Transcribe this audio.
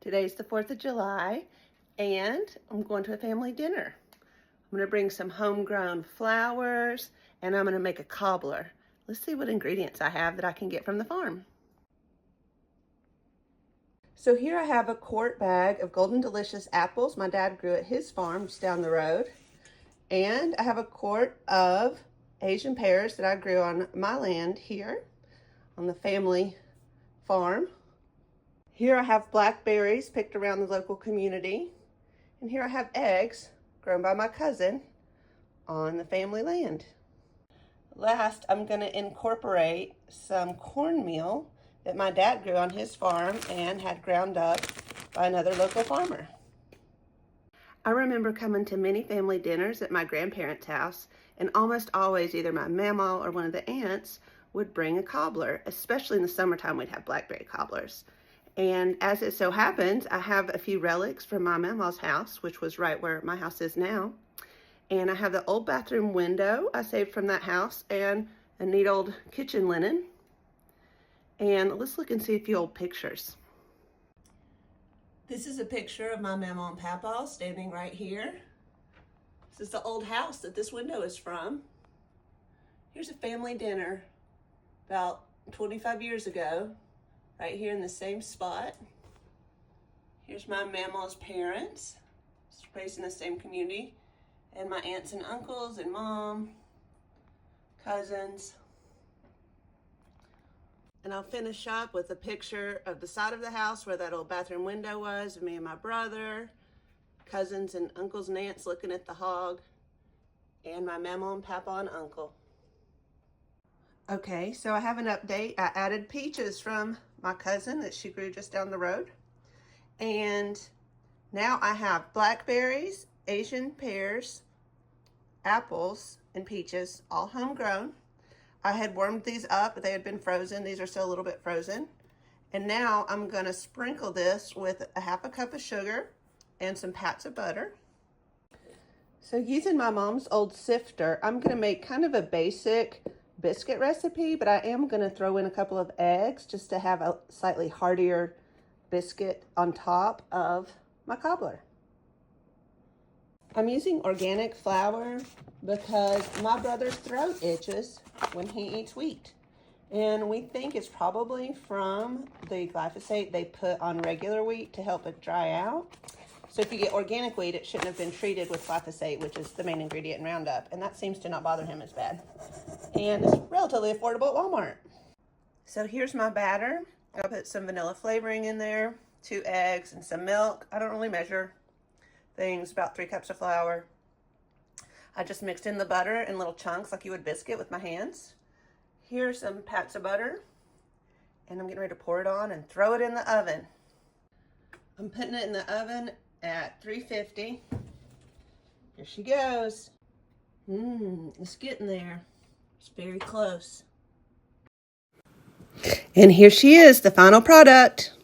Today's the 4th of July, and I'm going to a family dinner. I'm going to bring some homegrown flowers, and I'm going to make a cobbler. Let's see what ingredients I have that I can get from the farm. So here I have a quart bag of Golden Delicious apples my dad grew at his farm just down the road. And I have a quart of Asian pears that I grew on my land here on the family farm. Here I have blackberries picked around the local community. And here I have eggs grown by my cousin on the family land. Last, I'm going to incorporate some cornmeal that my dad grew on his farm and had ground up by another local farmer. I remember coming to many family dinners at my grandparents' house, and almost always either my mama or one of the aunts would bring a cobbler. Especially in the summertime, we'd have blackberry cobblers. And as it so happens, I have a few relics from my mama's house, which was right where my house is now. And I have the old bathroom window I saved from that house and a neat old kitchen linen. And let's look and see a few old pictures. This is a picture of my mama and papa standing right here. This is the old house that this window is from. Here's a family dinner about 25 years ago, right here in the same spot. Here's my mama's parents, raised in the same community, and my aunts and uncles and mom, cousins. And I'll finish up with a picture of the side of the house where that old bathroom window was, of me and my brother, cousins and uncles and aunts looking at the hog, and my mama and papa and uncle. Okay, so I have an update. I added peaches from my cousin that she grew just down the road. And now I have blackberries, Asian pears, apples, and peaches, all homegrown. I had warmed these up, but they had been frozen. These are still a little bit frozen. And now I'm gonna sprinkle this with a half a cup of sugar and some pats of butter. So using my mom's old sifter, I'm gonna make kind of a basic biscuit recipe, but I am gonna throw in a couple of eggs just to have a slightly heartier biscuit on top of my cobbler. I'm using organic flour because my brother's throat itches when he eats wheat. And we think it's probably from the glyphosate they put on regular wheat to help it dry out. So if you get organic wheat, it shouldn't have been treated with glyphosate, which is the main ingredient in Roundup. And that seems to not bother him as bad. And it's relatively affordable at Walmart. So here's my batter. I'll put some vanilla flavoring in there, 2 eggs and some milk. I don't really measure things, about 3 cups of flour. I just mixed in the butter in little chunks like you would biscuit with my hands. Here's some pats of butter, and I'm getting ready to pour it on and throw it in the oven. I'm putting it in the oven at 350. Here she goes. It's getting there. It's very close. And here she is, the final product.